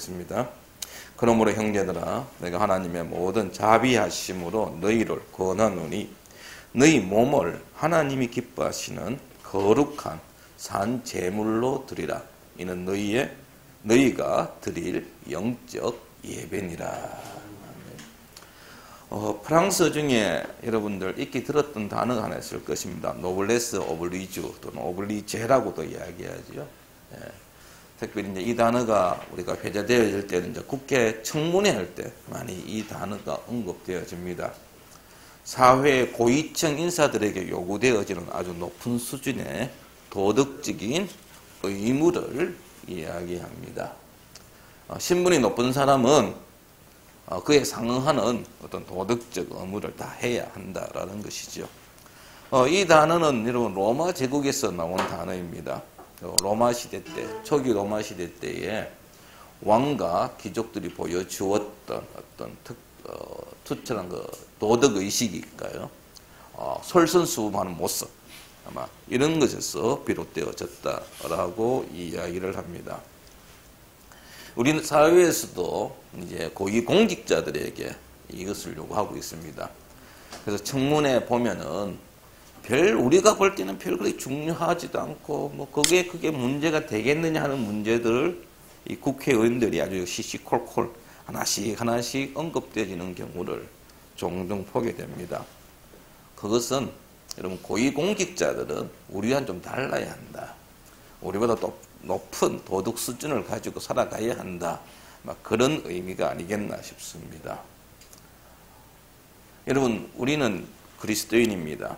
하겠습니다. 그러므로 형제들아 내가 하나님의 모든 자비하심으로 너희를 권하노니 너희 몸을 하나님이 기뻐하시는 거룩한 산 제물로 드리라. 이는 너희가 드릴 영적 예배니라. 프랑스 중에 여러분들 익히 들었던 단어가 하나 있을 것입니다. 노블레스 오블리주 또는 오블리제라고도 이야기하죠. 예. 특별히 이제 이 단어가 우리가 회자되어질 때는 이제 국회 청문회 할 때 많이 이 단어가 언급되어집니다. 사회 고위층 인사들에게 요구되어지는 아주 높은 수준의 도덕적인 의무를 이야기합니다. 신분이 높은 사람은 그에 상응하는 어떤 도덕적 의무를 다 해야 한다라는 것이죠. 이 단어는 여러분 로마 제국에서 나온 단어입니다. 로마 시대 때, 초기 로마 시대 때에 왕과 귀족들이 보여주었던 어떤 투철한 도덕 의식일까요? 솔선수범하는 모습, 아마 이런 것에서 비롯되어졌다라고 이야기를 합니다. 우리 사회에서도 이제 고위 공직자들에게 이것을 요구하고 있습니다. 그래서 청문회 보면은 우리가 볼 때는 별 그리 중요하지도 않고 뭐 그게 문제가 되겠느냐 하는 문제들을 이 국회의원들이 아주 시시콜콜 하나씩 언급되어지는 경우를 종종 보게 됩니다. 그것은 여러분 고위 공직자들은 우리와는 좀 달라야 한다. 우리보다 또 높은 도덕 수준을 가지고 살아가야 한다. 그런 의미가 아니겠나 싶습니다. 여러분, 우리는 그리스도인입니다.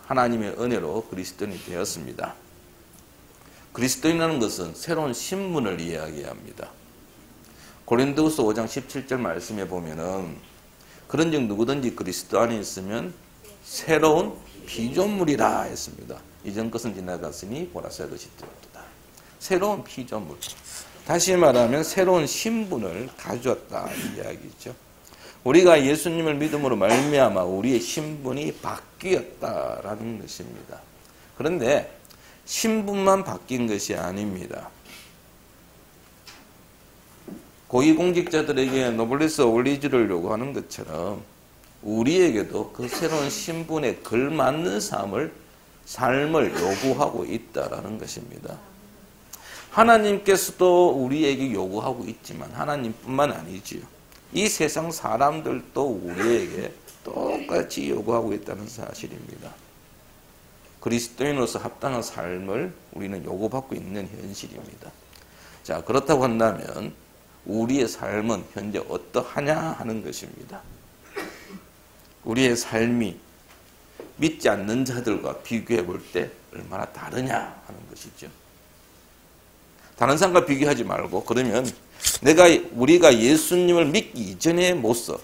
하나님의 은혜로 그리스도인이 되었습니다. 그리스도인이라는 것은 새로운 신분을 이야기합니다. 고린도후서 5장 17절 말씀에 보면은 그런즉 누구든지 그리스도 안에 있으면 새로운 피조물이라 했습니다. 이전 것은 지나갔으니 보라 새 것이 되었도다. 새로운 피조물. 다시 말하면 새로운 신분을 가져왔다 이 이야기죠. 우리가 예수님을 믿음으로 말미암아 우리의 신분이 바뀌었다라는 것입니다. 그런데 신분만 바뀐 것이 아닙니다. 고위공직자들에게 노블레스 오블리주를 요구하는 것처럼 우리에게도 그 새로운 신분에 걸맞는 삶을 요구하고 있다라는 것입니다. 하나님께서도 우리에게 요구하고 있지만 하나님뿐만 아니지요. 이 세상 사람들도 우리에게 똑같이 요구하고 있다는 사실입니다. 그리스도인으로서 합당한 삶을 우리는 요구받고 있는 현실입니다. 자, 그렇다고 한다면 우리의 삶은 현재 어떠하냐 하는 것입니다. 우리의 삶이 믿지 않는 자들과 비교해 볼 때 얼마나 다르냐 하는 것이죠. 다른 사람과 비교하지 말고 그러면 우리가 예수님을 믿기 이전의 모습,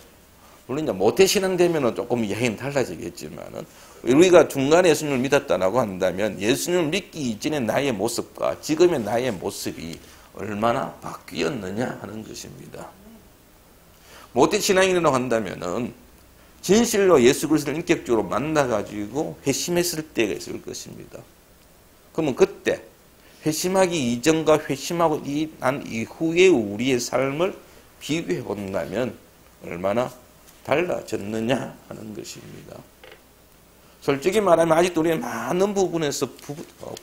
물론 이제 모태신앙 되면은 조금 이야기는 달라지겠지만은 우리가 중간에 예수님을 믿었다라고 한다면 예수님을 믿기 이전의 나의 모습과 지금의 나의 모습이 얼마나 바뀌었느냐 하는 것입니다. 모태신앙이라고 한다면은 진실로 예수 그리스도를 인격적으로 만나가지고 회심했을 때가 있을 것입니다. 그러면 그때 회심하기 이전과 회심하고 난 이후의 우리의 삶을 비교해 본다면 얼마나 달라졌느냐 하는 것입니다. 솔직히 말하면 아직도 우리는 많은 부분에서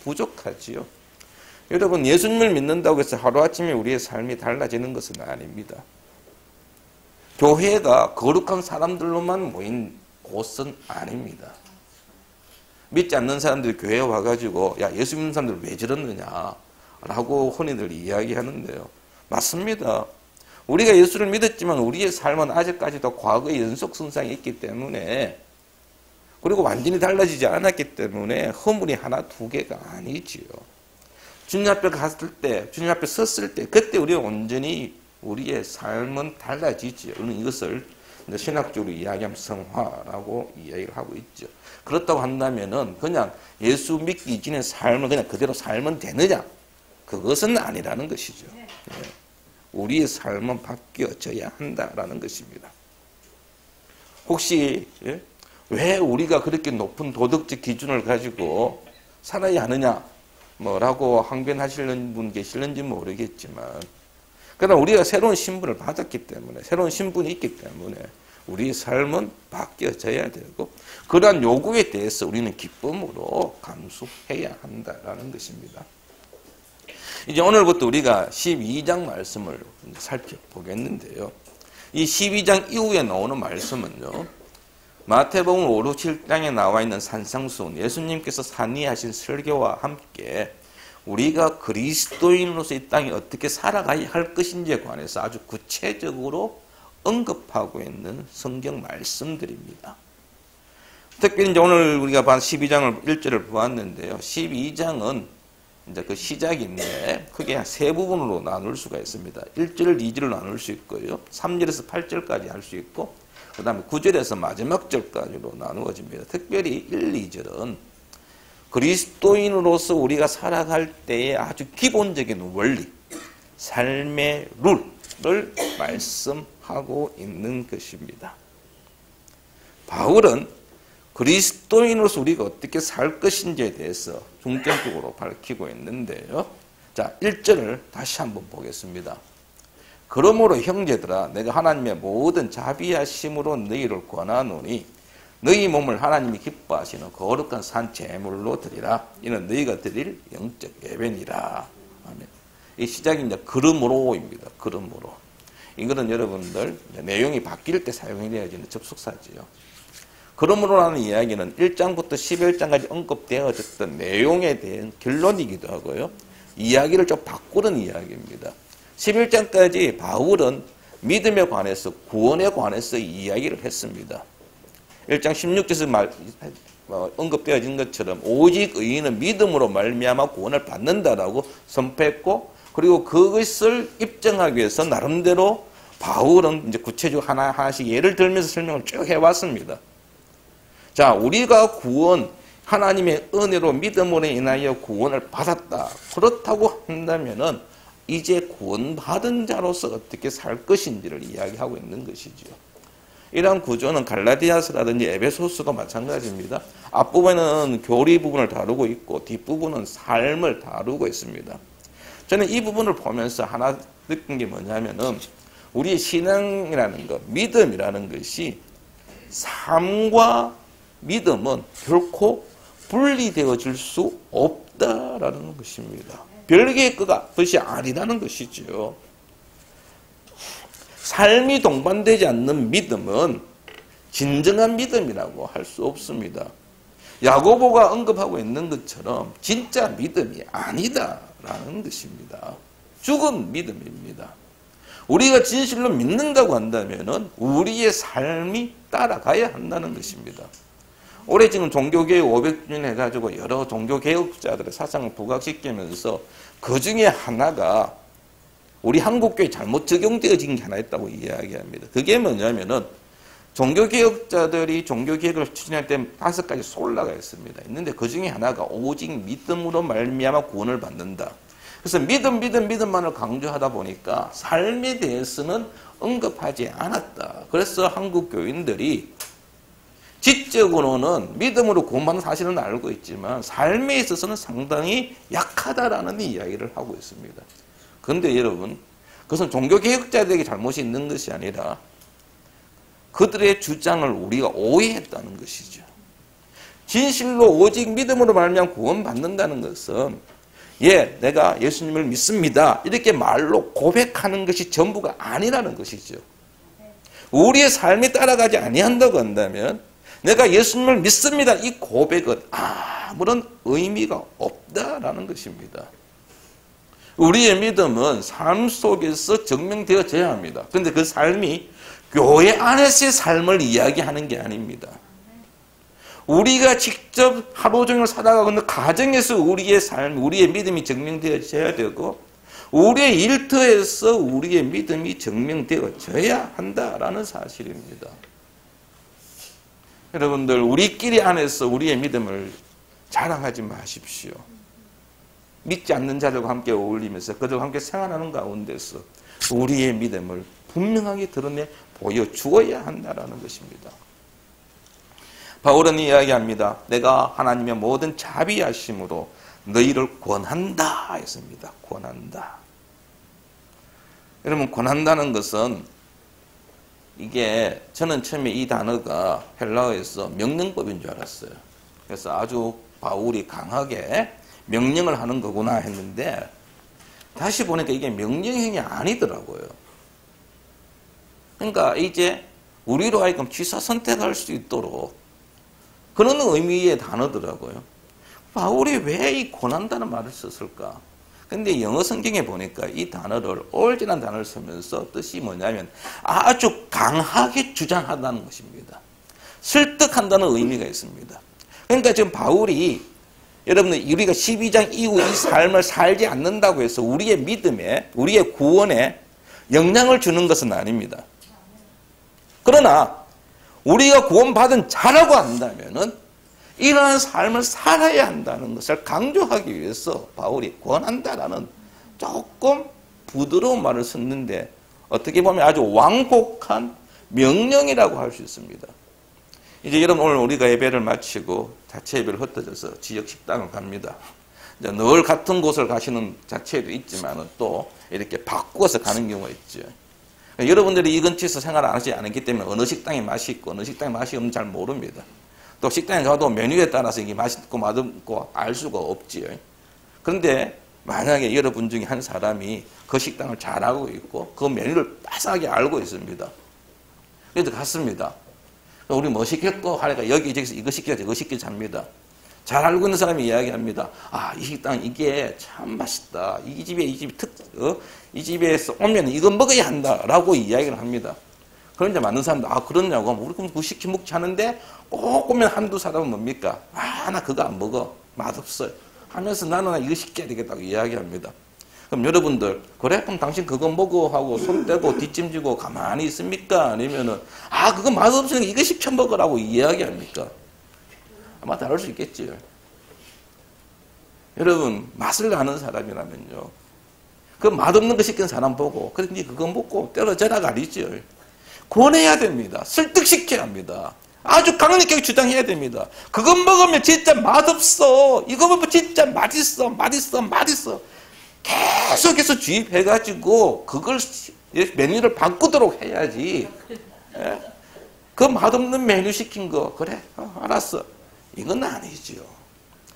부족하지요. 여러분, 예수님을 믿는다고 해서 하루아침에 우리의 삶이 달라지는 것은 아닙니다. 교회가 거룩한 사람들로만 모인 곳은 아닙니다. 믿지 않는 사람들이 교회에 와가지고 야, 예수 믿는 사람들 왜 저러느냐 라고 흔히들 이야기하는데요. 맞습니다. 우리가 예수를 믿었지만 우리의 삶은 아직까지도 과거의 연속선상에 있기 때문에, 그리고 완전히 달라지지 않았기 때문에 허물이 하나 두 개가 아니지요. 주님 앞에 갔을 때, 주님 앞에 섰을 때 그때 우리가 온전히 우리의 삶은 달라지지요. 이것을 신학적으로 이야기하면 성화라고 이야기를 하고 있죠. 그렇다고 한다면은 그냥 예수 믿기 이전의 삶을 그냥 그대로 살면 되느냐? 그것은 아니라는 것이죠. 우리의 삶은 바뀌어져야 한다라는 것입니다. 혹시 왜 우리가 그렇게 높은 도덕적 기준을 가지고 살아야 하느냐? 라고 항변하시는 분 계실는지 모르겠지만 그러나 우리가 새로운 신분을 받았기 때문에, 새로운 신분이 있기 때문에 우리 삶은 바뀌어져야 되고, 그러한 요구에 대해서 우리는 기쁨으로 감수해야 한다라는 것입니다. 이제 오늘부터 우리가 12장 말씀을 살펴보겠는데요. 이 12장 이후에 나오는 말씀은요, 마태복음 5, 6, 7장에 나와 있는 산상수훈, 예수님께서 산이하신 설교와 함께 우리가 그리스도인으로서 이 땅에 어떻게 살아가야 할 것인지에 관해서 아주 구체적으로 언급하고 있는 성경 말씀들입니다. 특별히 이제 오늘 우리가 본 12장을 1절을 보았는데요. 12장은 이제 그 시작인데 크게 세 부분으로 나눌 수가 있습니다. 1절, 2절을 나눌 수 있고요. 3절에서 8절까지 할 수 있고, 그 다음에 9절에서 마지막 절까지로 나누어집니다. 특별히 1, 2절은 그리스도인으로서 우리가 살아갈 때의 아주 기본적인 원리, 삶의 룰을 말씀하고 있는 것입니다. 바울은 그리스도인으로서 우리가 어떻게 살 것인지에 대해서 중점적으로 밝히고 있는데요. 자, 1절을 다시 한번 보겠습니다. 그러므로 형제들아, 내가 하나님의 모든 자비하심으로 너희를 권하노니 너희 몸을 하나님이 기뻐하시는 거룩한 산 제물로 드리라. 이는 너희가 드릴 영적 예배니라. 아멘. 이 시작이 이제 그러므로입니다. 그러므로. 이거는 여러분들 내용이 바뀔 때 사용해야지는 접속사지요. 그러므로라는 이야기는 1장부터 11장까지 언급되어졌던 내용에 대한 결론이기도 하고요. 이야기를 좀 바꾸는 이야기입니다. 11장까지 바울은 믿음에 관해서, 구원에 관해서 이야기를 했습니다. 1장 16절에서 언급되어진 것처럼 오직 의인은 믿음으로 말미암아 구원을 받는다라고 선포했고, 그리고 그것을 입증하기 위해서 나름대로 바울은 이제 구체적으로 하나씩 예를 들면서 설명을 쭉 해왔습니다. 자, 우리가 구원, 하나님의 은혜로 믿음으로 인하여 구원을 받았다. 그렇다고 한다면은 이제 구원받은 자로서 어떻게 살 것인지를 이야기하고 있는 것이죠. 이러한 구조는 갈라디아서라든지 에베소서가 마찬가지입니다. 앞부분은 교리 부분을 다루고 있고 뒷부분은 삶을 다루고 있습니다. 저는 이 부분을 보면서 하나 느낀 게 뭐냐면은 우리의 신앙이라는 것, 믿음이라는 것이 삶과 믿음은 결코 분리되어질 수 없다라는 것입니다. 별개의 것이 아니라는 것이죠. 삶이 동반되지 않는 믿음은 진정한 믿음이라고 할 수 없습니다. 야고보가 언급하고 있는 것처럼 진짜 믿음이 아니다라는 것입니다. 죽은 믿음입니다. 우리가 진실로 믿는다고 한다면 우리의 삶이 따라가야 한다는 것입니다. 올해 지금 종교개혁 500주년 해가지고 여러 종교개혁자들의 사상을 부각시키면서 그 중에 하나가 우리 한국교회에 잘못 적용되어진 게 하나 있다고 이야기합니다. 그게 뭐냐면은 종교개혁자들이 종교개혁을 추진할 때 5가지 솔라가 있습니다. 있는데 그 중에 하나가 오직 믿음으로 말미암아 구원을 받는다. 그래서 믿음만을 강조하다 보니까 삶에 대해서는 언급하지 않았다. 그래서 한국 교인들이 지적으로는 믿음으로 구원받는 사실은 알고 있지만 삶에 있어서는 상당히 약하다라는 이야기를 하고 있습니다. 그런데 여러분, 그것은 종교개혁자들에게 잘못이 있는 것이 아니라 그들의 주장을 우리가 오해했다는 것이죠. 진실로 오직 믿음으로 말미암아 구원받는다는 것은 내가 예수님을 믿습니다. 이렇게 말로 고백하는 것이 전부가 아니라는 것이죠. 우리의 삶이 따라가지 아니한다고 한다면 내가 예수님을 믿습니다. 이 고백은 아무런 의미가 없다라는 것입니다. 우리의 믿음은 삶 속에서 증명되어져야 합니다. 그런데 그 삶이 교회 안에서의 삶을 이야기하는 게 아닙니다. 우리가 직접 하루 종일 살아가는 가정에서 우리의 삶, 우리의 믿음이 증명되어져야 되고 우리의 일터에서 우리의 믿음이 증명되어져야 한다라는 사실입니다. 여러분들, 우리끼리 안에서 우리의 믿음을 자랑하지 마십시오. 믿지 않는 자들과 함께 어울리면서 그들과 함께 생활하는 가운데서 우리의 믿음을 분명하게 드러내 보여주어야 한다는 것입니다. 바울은 이야기합니다. 내가 하나님의 모든 자비하심으로 너희를 권한다 했습니다. 권한다. 여러분, 권한다는 것은 이게 저는 처음에 이 단어가 헬라어에서 명령법인 줄 알았어요. 그래서 아주 바울이 강하게 명령을 하는 거구나 했는데 다시 보니까 이게 명령형이 아니더라고요. 그러니까 이제 우리로 하여금 취사 선택할 수 있도록 그런 의미의 단어더라고요. 바울이 왜 이 권한다는 말을 썼을까? 근데 영어 성경에 보니까 이 단어를 올지라는 단어를 쓰면서 뜻이 뭐냐면 아주 강하게 주장하다는 것입니다. 설득한다는 의미가 있습니다. 그러니까 지금 바울이 여러분들 우리가 12장 이후 이 삶을 살지 않는다고 해서 우리의 믿음에 우리의 구원에 영향을 주는 것은 아닙니다. 그러나 우리가 구원받은 자라고 한다면은 이러한 삶을 살아야 한다는 것을 강조하기 위해서 바울이 권한다라는 조금 부드러운 말을 썼는데 어떻게 보면 아주 완곡한 명령이라고 할 수 있습니다. 이제 여러분 오늘 우리가 예배를 마치고 자체 예배를 흩어져서 지역 식당을 갑니다. 이제 늘 같은 곳을 가시는 자체도 있지만 또 이렇게 바꾸어서 가는 경우가 있죠. 여러분들이 이 근처에서 생활을 안 하지 않기 때문에 어느 식당이 맛이 있고 어느 식당이 맛이 없는지 잘 모릅니다. 또 식당에 가도 메뉴에 따라서 이게 맛있고 맛없고 알 수가 없지요. 그런데 만약에 여러분 중에 한 사람이 그 식당을 잘 알고 있고 그 메뉴를 빠삭하게 알고 있습니다. 그래서 갔습니다. 우리 뭐 시켰고 하니까 여기저기서 이거 시켜야 저거 시켜야 합니다. 잘 알고 있는 사람이 이야기합니다. 아, 이 식당 이게 참 맛있다. 이 집에서 오면 이거 먹어야 한다라고 이야기를 합니다. 그런데 많은 사람들 그러냐고 하면 우리 그럼 그거 시켜 먹지 하는데 꼭 오면 한두 사람은 뭡니까? 나 그거 안 먹어. 맛없어요. 하면서 나는 이거 시켜야 되겠다고 이야기합니다. 그럼 여러분들 그래? 그럼 당신 그거 먹어 하고 손 떼고 뒷짐지고 가만히 있습니까? 아니면은 그거 맛없으니까 이거 시켜 먹으라고 이야기합니까? 아마 다를 수 있겠지요. 여러분 맛을 아는 사람이라면요. 그 맛없는 거 시킨 사람 보고 그래 니 그거 먹고 떨어져라 가리죠. 권해야 됩니다. 설득시켜야 합니다. 아주 강력하게 주장해야 됩니다. 그거 먹으면 진짜 맛없어. 이거 먹으면 진짜 맛있어. 계속해서 주입해가지고 그걸 메뉴를 바꾸도록 해야지. 그 맛없는 메뉴 시킨 거 그래 알았어. 이건 아니죠.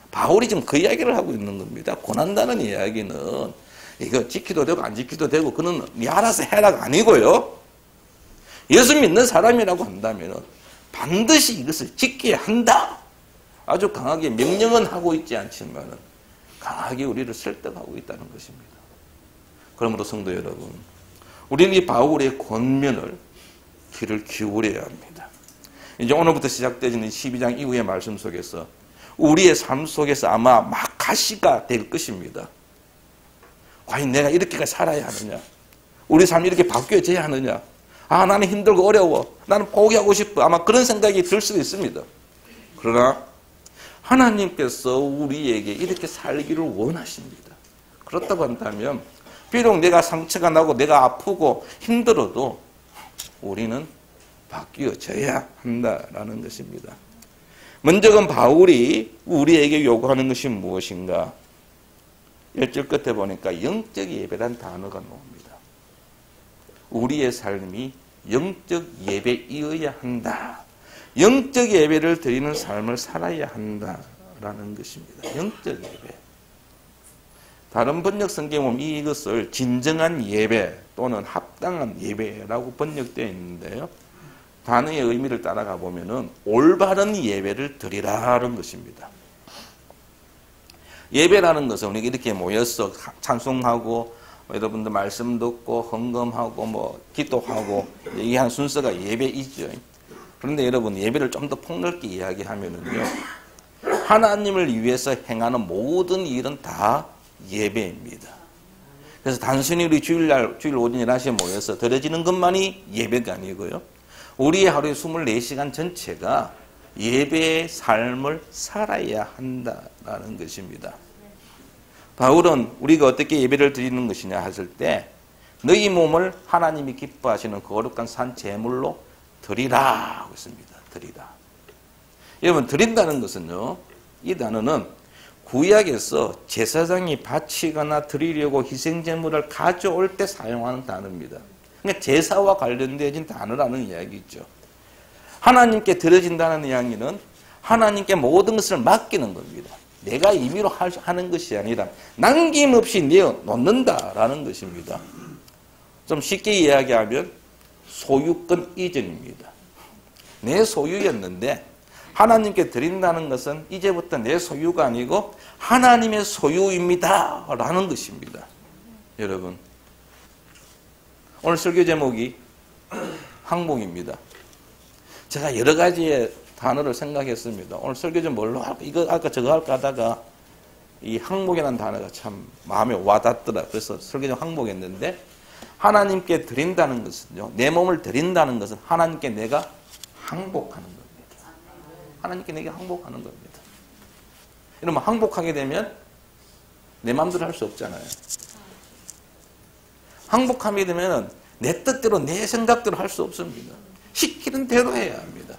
바울이 지금 그 이야기를 하고 있는 겁니다. 권한다는 이야기는 이거 지키도 되고 안 지키도 되고 그는 네 알아서 해라가 아니고요. 예수 믿는 사람이라고 한다면 반드시 이것을 지켜야 한다. 아주 강하게 명령은 하고 있지 않지만 강하게 우리를 설득하고 있다는 것입니다. 그러므로 성도 여러분, 우리는 이 바울의 권면을 귀를 기울여야 합니다. 이제 오늘부터 시작되는 12장 이후의 말씀 속에서 우리의 삶 속에서 아마 막가시가 될 것입니다. 과연 내가 이렇게까지 살아야 하느냐? 우리 삶이 이렇게 바뀌어져야 하느냐? 나는 힘들고 어려워. 나는 포기하고 싶어. 아마 그런 생각이 들 수도 있습니다. 그러나 하나님께서 우리에게 이렇게 살기를 원하십니다. 그렇다고 한다면 비록 내가 상처가 나고 내가 아프고 힘들어도 우리는 바뀌어져야 한다라는 것입니다. 먼저는 바울이 우리에게 요구하는 것이 무엇인가? 1절 끝에 보니까 영적 예배란 단어가 나옵니다. 우리의 삶이 영적 예배이어야 한다. 영적 예배를 드리는 삶을 살아야 한다라는 것입니다. 영적 예배. 다른 번역 성경에 보면 이것을 진정한 예배 또는 합당한 예배라고 번역되어 있는데요. 단어의 의미를 따라가 보면은 올바른 예배를 드리라는 것입니다. 예배라는 것은 우리가 이렇게 모여서 찬송하고 여러분들 말씀 듣고 헌금하고 기도하고 이 한 순서가 예배이죠. 그런데 여러분 예배를 좀 더 폭넓게 이야기하면은요, 하나님을 위해서 행하는 모든 일은 다 예배입니다. 그래서 단순히 우리 주일 오전 11시에 모여서 드려지는 것만이 예배가 아니고요, 우리의 하루의 24시간 전체가 예배의 삶을 살아야 한다라는 것입니다. 바울은 우리가 어떻게 예배를 드리는 것이냐 했을 때 너희 몸을 하나님이 기뻐하시는 거룩한 산 제물로 드리라 하고 있습니다. 드리라. 여러분 드린다는 것은요, 이 단어는 구약에서 제사장이 바치거나 드리려고 희생제물을 가져올 때 사용하는 단어입니다. 그러니까 제사와 관련되어진 단어라는 이야기죠. 하나님께 드려진다는 이야기는 하나님께 모든 것을 맡기는 겁니다. 내가 임의로 하는 것이 아니라 남김없이 내어놓는다라는 것입니다. 좀 쉽게 이야기하면 소유권 이전입니다. 내 소유였는데 하나님께 드린다는 것은 이제부터 내 소유가 아니고 하나님의 소유입니다 라는 것입니다. 여러분, 오늘 설교 제목이 항복입니다. 제가 여러 가지의 단어를 생각했습니다. 오늘 설교 좀 뭘로 할까? 이거 할까 저거 할까 하다가 이 항복이라는 단어가 참 마음에 와닿더라. 그래서 설교 좀 항복했는데, 하나님께 드린다는 것은요, 내 몸을 드린다는 것은 하나님께 내가 항복하는 겁니다. 하나님께 내가 항복하는 겁니다. 이러면 항복하게 되면 내 마음대로 할 수 없잖아요. 항복하게 되면 내 뜻대로 내 생각대로 할 수 없습니다. 시키는 대로 해야 합니다.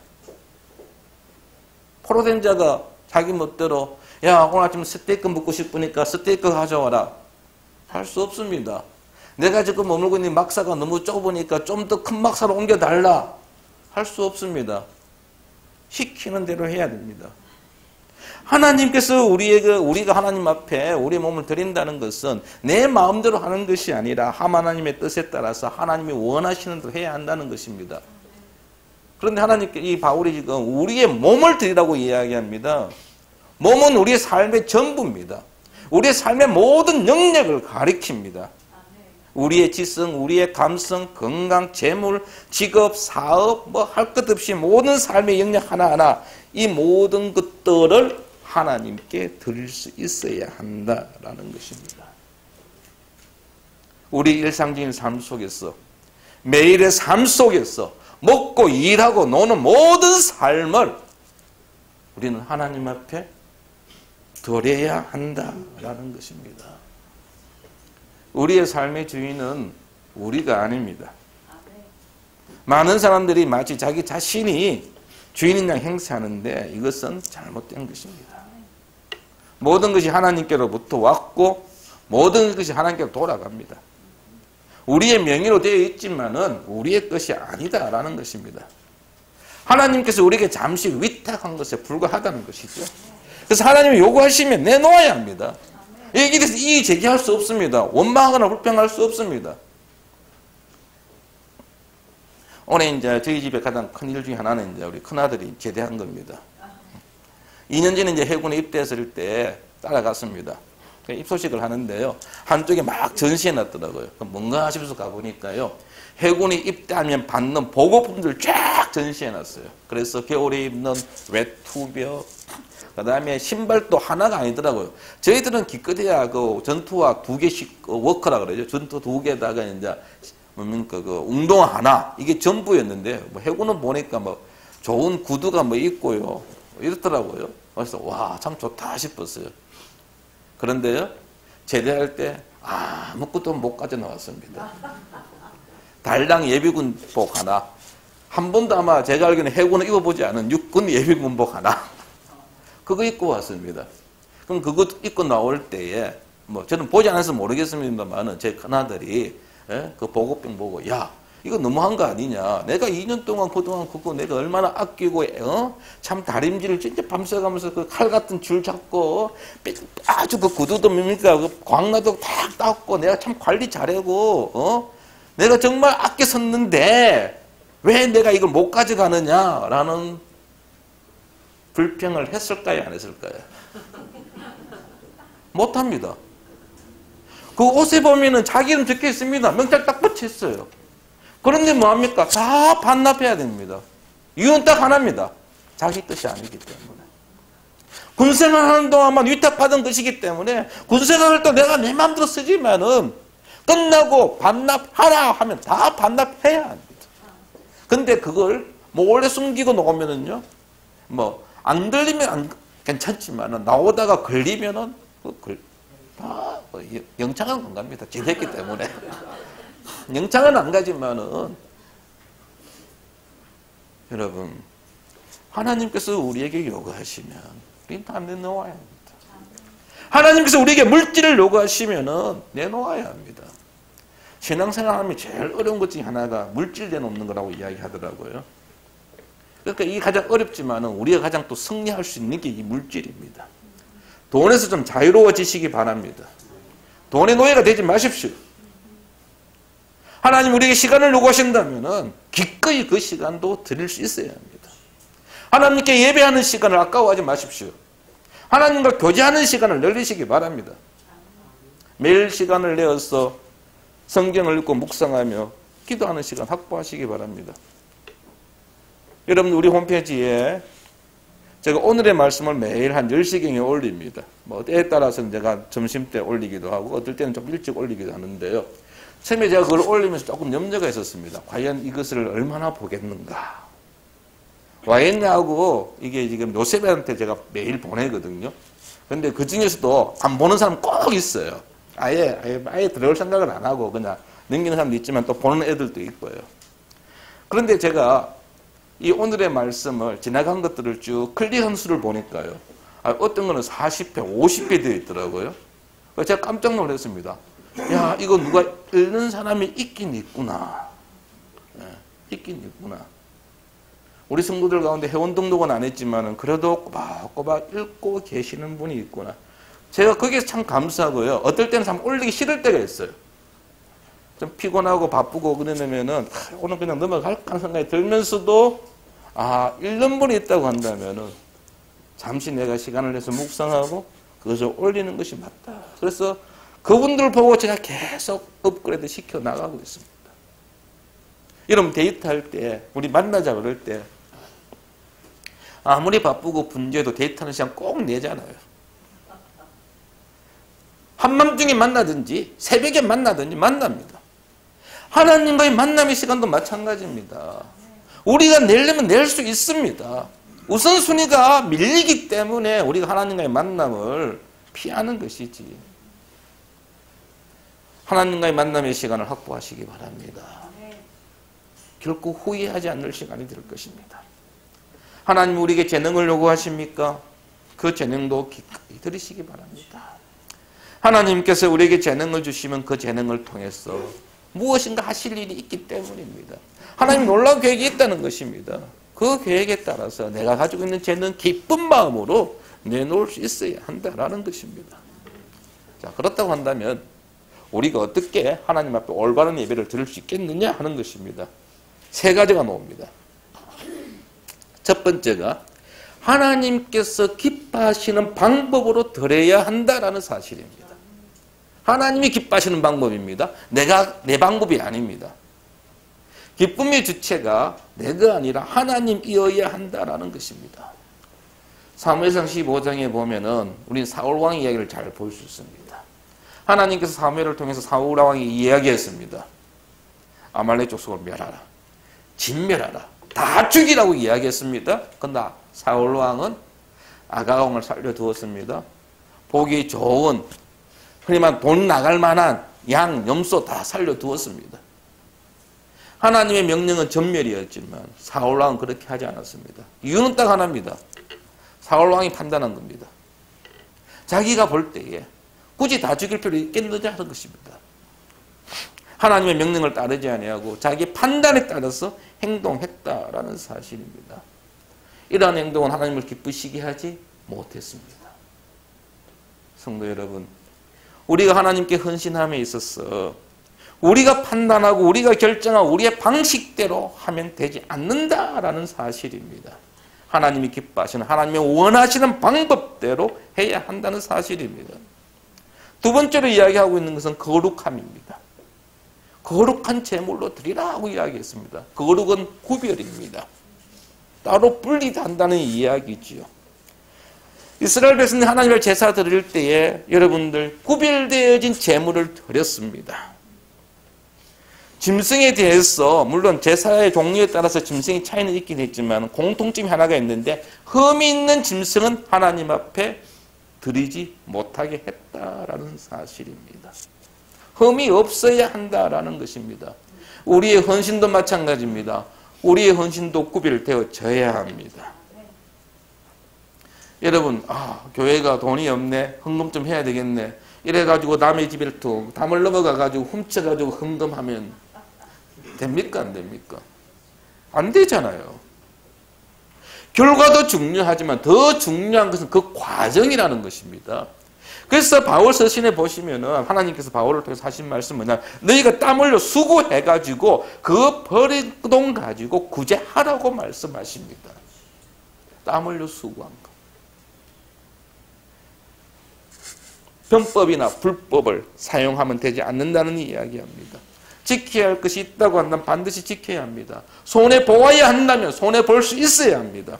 포로된 자가 자기 멋대로 야 오늘 아침 스테이크 먹고 싶으니까 스테이크 가져와라 할 수 없습니다. 내가 지금 머물고 있는 막사가 너무 좁으니까 좀 더 큰 막사로 옮겨달라 할 수 없습니다. 시키는 대로 해야 됩니다. 하나님께서 우리가 하나님 앞에 우리 몸을 드린다는 것은 내 마음대로 하는 것이 아니라 하나님의 뜻에 따라서 하나님이 원하시는 대로 해야 한다는 것입니다. 그런데 하나님께 이 바울이 지금 우리의 몸을 드리라고 이야기합니다. 몸은 우리의 삶의 전부입니다. 우리의 삶의 모든 영역을 가리킵니다. 우리의 지성, 우리의 감성, 건강, 재물, 직업, 사업, 뭐 할 것 없이 모든 삶의 영역 하나하나 이 모든 것들을 하나님께 드릴 수 있어야 한다라는 것입니다. 우리 일상적인 삶 속에서 매일의 삶 속에서 먹고 일하고 노는 모든 삶을 우리는 하나님 앞에 드려야 한다라는 것입니다. 우리의 삶의 주인은 우리가 아닙니다. 많은 사람들이 마치 자기 자신이 주인인 양 행세하는데 이것은 잘못된 것입니다. 모든 것이 하나님께로부터 왔고 모든 것이 하나님께로 돌아갑니다. 우리의 명의로 되어 있지만은 우리의 것이 아니다라는 것입니다. 하나님께서 우리에게 잠시 위탁한 것에 불과하다는 것이죠. 그래서 하나님이 요구하시면 내놓아야 합니다. 여기에 대해서 이의 제기할 수 없습니다. 원망하거나 불평할 수 없습니다. 올해 이제 저희 집에 가장 큰 일 중에 하나는 이제 우리 큰아들이 제대한 겁니다. 2년 전에 이제 해군에 입대했을 때 따라갔습니다. 입소식을 하는데요. 한쪽에 막 전시해 놨더라고요. 뭔가 싶어서 가보니까요. 해군이 입대하면 받는 보급품들 쫙 전시해 놨어요. 그래서 겨울에 입는 외투벽, 그 다음에 신발도 하나가 아니더라고요. 저희들은 기껏해야 그 전투화 2개씩 워커라 그러죠. 전투 2개에다가 이제 뭡니까 그 운동화 하나 이게 전부였는데 뭐 해군은 보니까 뭐 좋은 구두가 뭐 있고요 이렇더라고요. 그래서 와 참 좋다 싶었어요. 그런데요 제대할 때 아무것도 못 가져 나왔습니다. 달랑 예비군복 하나, 한 번도 아마 제가 알기로는 해군은 입어보지 않은 육군 예비군복 하나, 그거 입고 왔습니다. 그럼 그거 입고 나올 때에 뭐 저는 보지 않아서 모르겠습니다만은 제 큰아들이 그 보급병 보고 야 이거 너무한 거 아니냐. 내가 2년 동안 그동안 그거 내가 얼마나 아끼고 참 다림질을 진짜 밤새가면서 그 칼 같은 줄 잡고 아주 그 구두도 뭡니까 그 광나도 탁 닦고 내가 참 관리 잘하고 내가 정말 아껴 썼는데 왜 내가 이걸 못 가져가느냐라는 불평을 했을까요 안 했을까요? 못합니다. 그 옷에 보면은 자기 이름 적혀 있습니다. 명찰 딱 붙여 있어요. 그런데 뭐합니까? 다 반납해야 됩니다. 이유는 딱 하나입니다. 자기 뜻이 아니기 때문에. 군생활하는 동안만 위탁받은 것이기 때문에 군생활할 때 내가 내 마음대로 쓰지만은 끝나고 반납하라 하면 다 반납해야 합니다. 근데 그걸 몰래 숨기고 놓으면은요, 뭐 안 들리면 괜찮지만은 나오다가 걸리면은 영창은 안 갑니다. 제대했기 때문에. 영창은 안 가지만은 여러분 하나님께서 우리에게 요구하시면 우리는 다 내놓아야 합니다. 하나님께서 우리에게 물질을 요구하시면은 내놓아야 합니다. 신앙생활 하면 제일 어려운 것 중에 하나가 물질 내놓는 거라고 이야기하더라고요. 그러니까 이게 가장 어렵지만은 우리가 가장 또 승리할 수 있는 게 이 물질입니다. 돈에서 좀 자유로워지시기 바랍니다. 돈의 노예가 되지 마십시오. 하나님 우리에게 시간을 요구하신다면은 기꺼이 그 시간도 드릴 수 있어야 합니다. 하나님께 예배하는 시간을 아까워하지 마십시오. 하나님과 교제하는 시간을 늘리시기 바랍니다. 매일 시간을 내어서 성경을 읽고 묵상하며 기도하는 시간 확보하시기 바랍니다. 여러분 우리 홈페이지에 제가 오늘의 말씀을 매일 한 10시경에 올립니다. 뭐 때에 따라서는 제가 점심때 올리기도 하고 어떨 때는 좀 일찍 올리기도 하는데요. 처음에 제가 그걸 올리면서 조금 염려가 있었습니다. 과연 이것을 얼마나 보겠는가. 와인하고 이게 지금 요셉한테 제가 매일 보내거든요. 근데 그 중에서도 안 보는 사람 꼭 있어요. 아예 들어올 생각을 안 하고 그냥 넘기는 사람도 있지만 또 보는 애들도 있고요. 그런데 제가 이 오늘의 말씀을 지나간 것들을 쭉 클릭한 수를 보니까요. 어떤 거는 40회, 50회 되어 있더라고요. 제가 깜짝 놀랐습니다. 야, 이거 누가 읽는 사람이 있긴 있구나. 있긴 있구나. 우리 성도들 가운데 회원 등록은 안 했지만은 그래도 꼬박꼬박 읽고 계시는 분이 있구나. 제가 거기에 참 감사하고요. 어떨 때는 참 올리기 싫을 때가 있어요. 좀 피곤하고 바쁘고 그러면은 오늘 그냥 넘어갈까 하는 생각이 들면서도 읽는 분이 있다고 한다면은 잠시 내가 시간을 내서 묵상하고 그것을 올리는 것이 맞다. 그래서 그분들 보고 제가 계속 업그레이드 시켜 나가고 있습니다. 여러분 데이트할 때 우리 만나자 그럴 때 아무리 바쁘고 분주해도 데이트하는 시간 꼭 내잖아요. 한밤중에 만나든지 새벽에 만나든지 만납니다. 하나님과의 만남의 시간도 마찬가지입니다. 우리가 내려면 낼 수 있습니다. 우선순위가 밀리기 때문에 우리가 하나님과의 만남을 피하는 것이지. 하나님과의 만남의 시간을 확보하시기 바랍니다. 결코 후회하지 않을 시간이 될 것입니다. 하나님 우리에게 재능을 요구하십니까? 그 재능도 기꺼이 드리시기 바랍니다. 하나님께서 우리에게 재능을 주시면 그 재능을 통해서 무엇인가 하실 일이 있기 때문입니다. 하나님 놀라운 계획이 있다는 것입니다. 그 계획에 따라서 내가 가지고 있는 재능 기쁜 마음으로 내놓을 수 있어야 한다라는 것입니다. 자, 그렇다고 한다면 우리가 어떻게 하나님 앞에 올바른 예배를 드릴 수 있겠느냐 하는 것입니다. 세 가지가 나옵니다. 첫 번째가 하나님께서 기뻐하시는 방법으로 드려야 한다라는 사실입니다. 하나님이 기뻐하시는 방법입니다. 내 방법이 아닙니다. 기쁨의 주체가 내가 아니라 하나님이어야 한다라는 것입니다. 사무엘상 15장에 보면은 우리는 사울 왕의 이야기를 잘 볼 수 있습니다. 하나님께서 사무엘을 통해서 사울 왕이 이야기했습니다. 아말렉 족속을 멸하라. 진멸하라. 다 죽이라고 이야기했습니다. 그런데 사울 왕은 아가왕을 살려두었습니다. 보기 좋은 흔히 말 돈 나갈 만한 양, 염소 다 살려두었습니다. 하나님의 명령은 전멸이었지만 사울 왕은 그렇게 하지 않았습니다. 이유는 딱 하나입니다. 사울 왕이 판단한 겁니다. 자기가 볼 때에 굳이 다 죽일 필요 있겠느냐 하는 것입니다. 하나님의 명령을 따르지 아니하고 자기 판단에 따라서 행동했다라는 사실입니다. 이러한 행동은 하나님을 기쁘시게 하지 못했습니다. 성도 여러분, 우리가 하나님께 헌신함에 있어서 우리가 판단하고 우리가 결정하고 우리의 방식대로 하면 되지 않는다라는 사실입니다. 하나님이 기뻐하시는 하나님이 원하시는 방법대로 해야 한다는 사실입니다. 두 번째로 이야기하고 있는 것은 거룩함입니다. 거룩한 제물로 드리라고 이야기했습니다. 거룩은 구별입니다. 따로 분리한다는 이야기지요. 이스라엘 백성이 하나님을 제사 드릴 때에 여러분들 구별되어진 제물을 드렸습니다. 짐승에 대해서 물론 제사의 종류에 따라서 짐승의 차이는 있긴 했지만 공통점이 하나가 있는데 흠이 있는 짐승은 하나님 앞에 드리지 못하게 했다라는 사실입니다. 흠이 없어야 한다라는 것입니다. 우리의 헌신도 마찬가지입니다. 우리의 헌신도 구별되어져야 합니다. 여러분, 교회가 돈이 없네. 헌금 좀 해야 되겠네. 이래가지고 남의 집에 또 담을 넘어가가지고 훔쳐가지고 헌금하면 됩니까? 안 됩니까? 안 되잖아요. 결과도 중요하지만 더 중요한 것은 그 과정이라는 것입니다. 그래서 바울 서신에 보시면은 하나님께서 바울을 통해서 하신 말씀은 뭐냐? 너희가 땀 흘려 수고해가지고 그 버린 돈 가지고 구제하라고 말씀하십니다. 땀 흘려 수고한 거. 병법이나 불법을 사용하면 되지 않는다는 이야기합니다. 지켜야 할 것이 있다고 한다면 반드시 지켜야 합니다. 손해보아야 한다면 손해볼 수 있어야 합니다.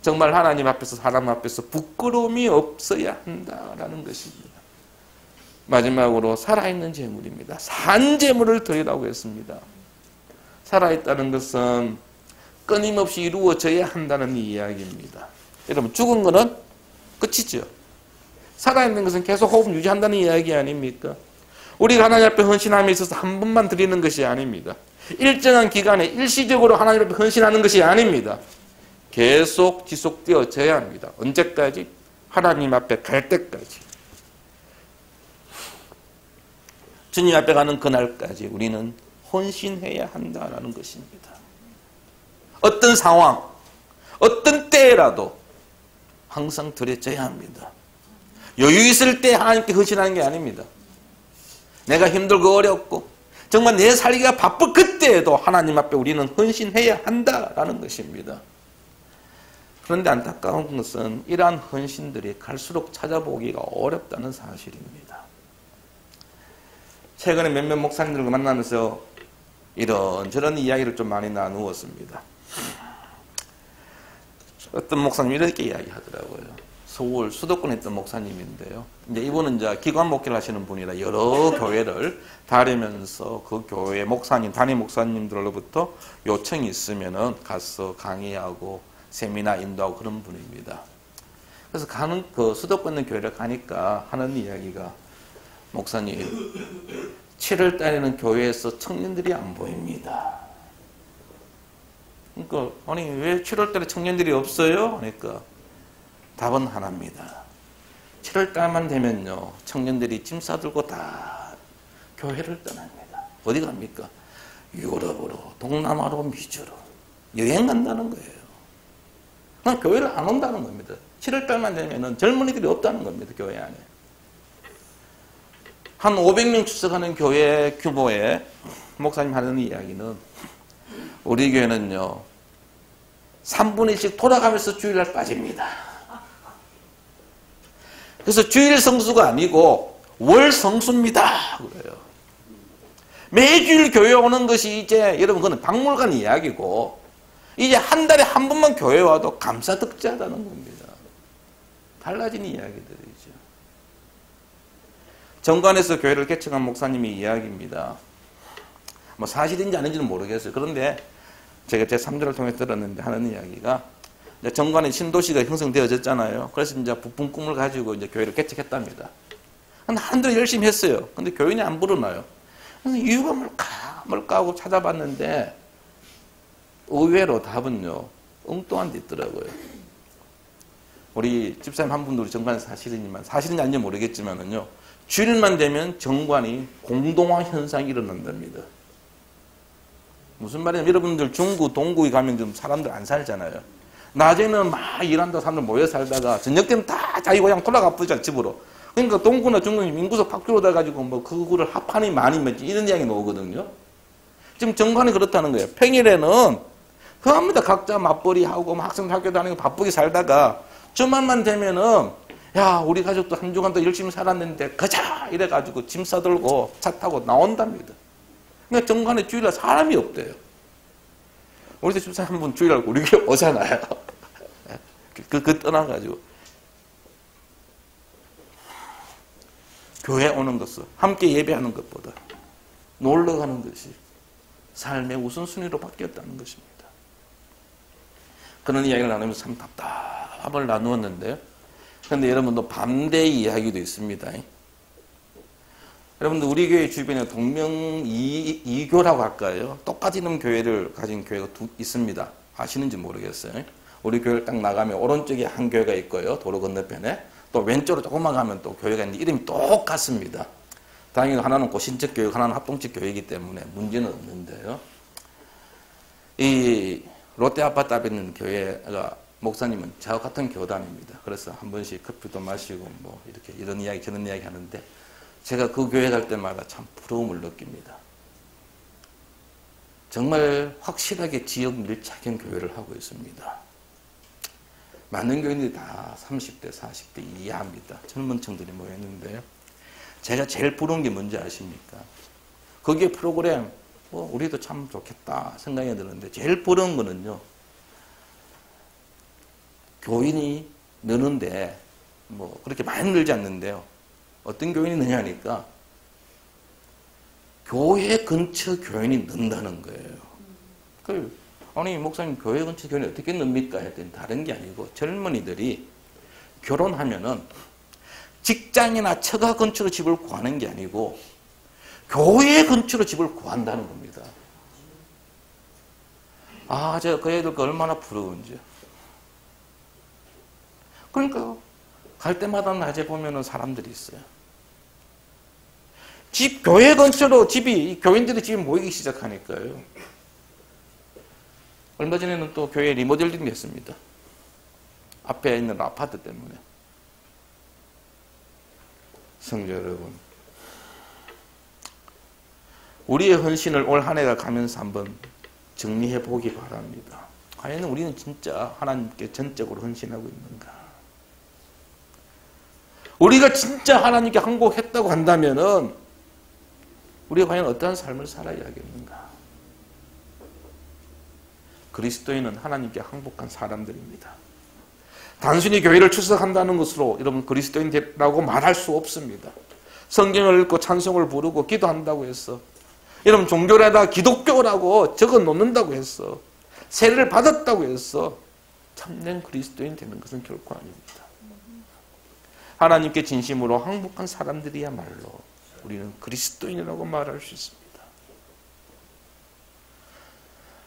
정말 하나님 앞에서 사람 앞에서 부끄러움이 없어야 한다라는 것입니다. 마지막으로 살아있는 재물입니다. 산 재물을 드리라고 했습니다. 살아있다는 것은 끊임없이 이루어져야 한다는 이야기입니다. 여러분 죽은 거는 끝이죠. 살아있는 것은 계속 호흡 유지한다는 이야기 아닙니까? 우리가 하나님 앞에 헌신함에 있어서 한 번만 드리는 것이 아닙니다. 일정한 기간에 일시적으로 하나님 앞에 헌신하는 것이 아닙니다. 계속 지속되어져야 합니다. 언제까지? 하나님 앞에 갈 때까지. 주님 앞에 가는 그날까지 우리는 헌신해야 한다는 것입니다. 어떤 상황, 어떤 때라도 항상 드려져야 합니다. 여유 있을 때 하나님께 헌신하는 게 아닙니다. 내가 힘들고 어렵고 정말 내 살기가 바쁠 그때에도 하나님 앞에 우리는 헌신해야 한다라는 것입니다. 그런데 안타까운 것은 이러한 헌신들이 갈수록 찾아보기가 어렵다는 사실입니다. 최근에 몇몇 목사님들과 만나면서 이런저런 이야기를 좀 많이 나누었습니다. 어떤 목사님이 이렇게 이야기하더라고요. 서울 수도권에 있던 목사님인데요. 이제 이분은 이제 기관 목회를 하시는 분이라 여러 교회를 다니면서 그 교회 목사님, 담임 목사님들로부터 요청이 있으면은 가서 강의하고 세미나 인도하고 그런 분입니다. 그래서 가는 그 수도권 있는 교회를 가니까 하는 이야기가 목사님, 7월 달에는 교회에서 청년들이 안 보입니다. 그러니까 아니 왜 7월 달에 청년들이 없어요? 그러니까 답은 하나입니다. 7월 달만 되면요 청년들이 짐 싸들고 다 교회를 떠납니다. 어디 갑니까? 유럽으로, 동남아로, 미주로 여행 간다는 거예요. 그냥 교회를 안 온다는 겁니다. 7월 달만 되면은 젊은이들이 없다는 겁니다. 교회 안에. 한 500명 출석하는 교회 규모의 목사님 하는 이야기는 우리 교회는요 3분의 1씩 돌아가면서 주일날 빠집니다. 그래서 주일 성수가 아니고 월 성수입니다. 그래요. 매주일 교회 오는 것이 이제 여러분 그건 박물관 이야기고 이제 한 달에 한 번만 교회 와도 감사득자라는 겁니다. 달라진 이야기들이죠. 정관에서 교회를 개척한 목사님이 이야기입니다. 뭐 사실인지 아닌지는 모르겠어요. 그런데 제가 제 3자를 통해 들었는데 하는 이야기가 정관에 신도시가 형성되어졌잖아요. 그래서 이제 부푼 꿈을 가지고 이제 교회를 개척했답니다. 근데 한들 열심히 했어요. 근데 교인이 안 불어나요. 그래서 이유가 뭘까 하고 찾아봤는데 의외로 답은요 엉뚱한 데 있더라고요. 우리 집사님 한 분도 우리 정관에 사실이지만 사실인지 아닌지 모르겠지만은요 주일만 되면 정관이 공동화 현상이 일어난답니다. 무슨 말이냐면 여러분들 중구, 동구에 가면 좀 사람들 안 살잖아요. 낮에는 막 일한다 사람들 모여 살다가 저녁 때는 다 자기 고향 돌아가 버리잖아 집으로. 그러니까 동구나 중구는 인구석 확 줄어들어가지고 뭐 그거를 합판이 많이 맺지 이런 이야기 나오거든요. 지금 정관이 그렇다는 거예요. 평일에는 그합니다. 각자 맞벌이하고 학생들 학교 다니고 바쁘게 살다가 주말만 되면은 야 우리 가족도 한 주간 더 열심히 살았는데 가자 이래가지고 짐 싸들고 차 타고 나온답니다. 그러니까 정관에 주일날 사람이 없대요. 우리 집사 한 분 주일날 우리 교회 오잖아요. 그 떠나가지고 교회 오는 것은 함께 예배하는 것보다 놀러 가는 것이 삶의 우선순위로 바뀌었다는 것입니다. 그런 이야기를 나누면서 참 답답함을 나누었는데요. 그런데 여러분도 반대 이야기도 있습니다. 여러분들 우리 교회 주변에 동명이교라고 할까요? 똑같이 있는 교회를 가진 교회가 있습니다. 아시는지 모르겠어요. 우리 교회를 딱 나가면 오른쪽에 한 교회가 있고요. 도로 건너편에. 또 왼쪽으로 조금만 가면 또 교회가 있는데 이름이 똑같습니다. 당연히 하나는 고신적 교육, 하나는 합동적 교육이기 때문에 문제는 없는데요. 이 롯데 아파트 앞에 있는 교회가 목사님은 저와 같은 교단입니다. 그래서 한 번씩 커피도 마시고 뭐 이렇게 이런 이야기 저런 이야기 하는데 제가 그 교회 갈 때마다 참 부러움을 느낍니다. 정말 확실하게 지역 밀착형 교회를 하고 있습니다. 많은 교인들이 다 30대, 40대 이하입니다. 젊은 층들이 모였는데요. 제가 제일 부러운 게 뭔지 아십니까? 거기에 프로그램, 우리도 참 좋겠다 생각이 드는데 제일 부러운 거는요. 교인이 느는데 뭐 그렇게 많이 늘지 않는데요. 어떤 교인이 느냐니까 교회 근처 교인이 는다는 거예요. 아니 목사님 교회 근처 교인이 어떻게 늡니까? 했더니 다른 게 아니고 젊은이들이 결혼하면은 직장이나 처가 근처로 집을 구하는 게 아니고 교회 근처로 집을 구한다는 겁니다. 아, 제가 그 애들과 얼마나 부러운지요. 그러니까 갈 때마다 낮에 보면은 사람들이 있어요. 교회 근처로 교인들의 집이 모이기 시작하니까요. 얼마 전에는 또 교회 리모델링 했습니다. 앞에 있는 아파트 때문에. 성도 여러분, 우리의 헌신을 올 한 해가 가면서 한번 정리해 보기 바랍니다. 과연 우리는 진짜 하나님께 전적으로 헌신하고 있는가? 우리가 진짜 하나님께 항복했다고 한다면은 우리가 과연 어떠한 삶을 살아야겠는가? 그리스도인은 하나님께 항복한 사람들입니다. 단순히 교회를 출석한다는 것으로 여러분 그리스도인이라고 말할 수 없습니다. 성경을 읽고 찬송을 부르고 기도한다고 해서 여러분 종교에다 기독교라고 적어 놓는다고 해서 세례를 받았다고 해서 참된 그리스도인 되는 것은 결코 아닙니다. 하나님께 진심으로 항복한 사람들이야말로 우리는 그리스도인이라고 말할 수 있습니다.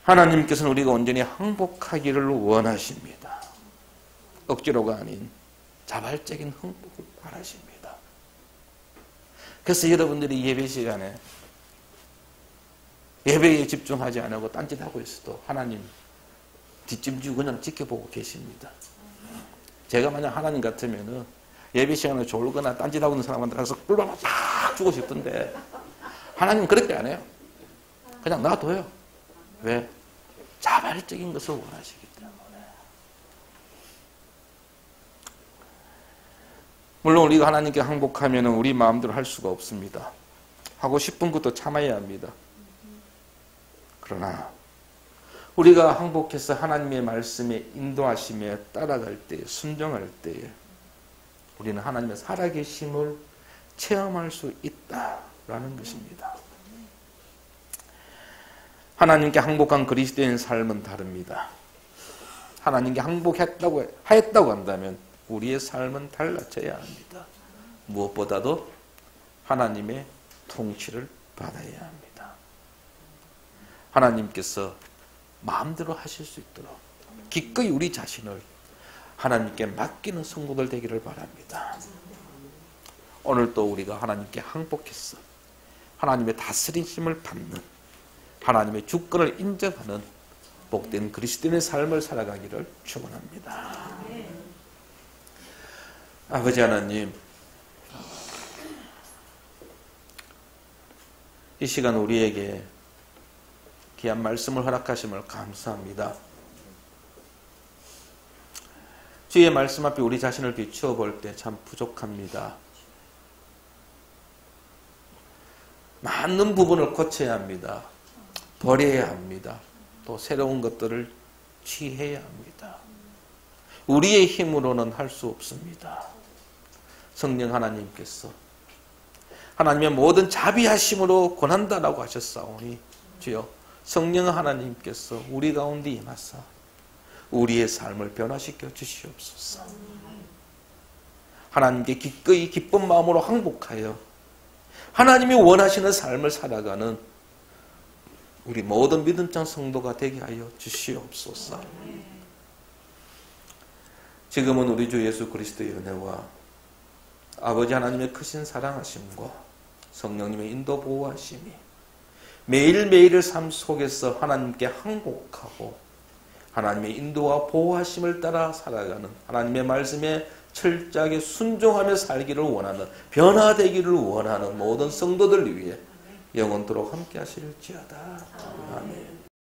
하나님께서는 우리가 온전히 항복하기를 원하십니다. 억지로가 아닌 자발적인 항복을 바라십니다. 그래서 여러분들이 예배 시간에 예배에 집중하지 않고 딴짓하고 있어도 하나님 뒷짐지고 그냥 지켜보고 계십니다. 제가 만약 하나님 같으면은 예배 시간에 졸거나 딴짓하고 있는 사람한테 가서 꿀밤 팍 주고 싶던데 하나님은 그렇게 안 해요. 그냥 놔둬요. 왜? 자발적인 것을 원하시기 때문에. 물론 우리가 하나님께 항복하면 우리 마음대로 할 수가 없습니다. 하고 싶은 것도 참아야 합니다. 그러나 우리가 항복해서 하나님의 말씀에 인도하심에 따라갈 때, 순종할 때에 우리는 하나님의 살아계심을 체험할 수 있다라는 것입니다. 하나님께 항복한 그리스도인 삶은 다릅니다. 하나님께 항복했다고 한다면 우리의 삶은 달라져야 합니다. 무엇보다도 하나님의 통치를 받아야 합니다. 하나님께서 마음대로 하실 수 있도록 기꺼이 우리 자신을 하나님께 맡기는 성도들 되기를 바랍니다. 오늘도 우리가 하나님께 항복해서 하나님의 다스리심을 받는 하나님의 주권을 인정하는 복된 그리스도인의 삶을 살아가기를 축원합니다. 아버지 하나님, 이 시간 우리에게 귀한 말씀을 허락하심을 감사합니다. 주의 말씀 앞에 우리 자신을 비추어 볼 때 참 부족합니다. 많은 부분을 고쳐야 합니다. 버려야 합니다. 또 새로운 것들을 취해야 합니다. 우리의 힘으로는 할 수 없습니다. 성령 하나님께서 하나님의 모든 자비하심으로 권한다라고 하셨사오니 주여 성령 하나님께서 우리 가운데 임하사 우리의 삶을 변화시켜 주시옵소서. 하나님께 기꺼이 기쁜 마음으로 항복하여 하나님이 원하시는 삶을 살아가는 우리 모든 믿음장 성도가 되게 하여 주시옵소서. 지금은 우리 주 예수 그리스도의 은혜와 아버지 하나님의 크신 사랑하심과 성령님의 인도 보호하심이 매일매일의 삶 속에서 하나님께 항복하고 하나님의 인도와 보호하심을 따라 살아가는 하나님의 말씀에 철저하게 순종하며 살기를 원하는 변화되기를 원하는 모든 성도들 위해 영원토록 함께 하실지어다. 아멘.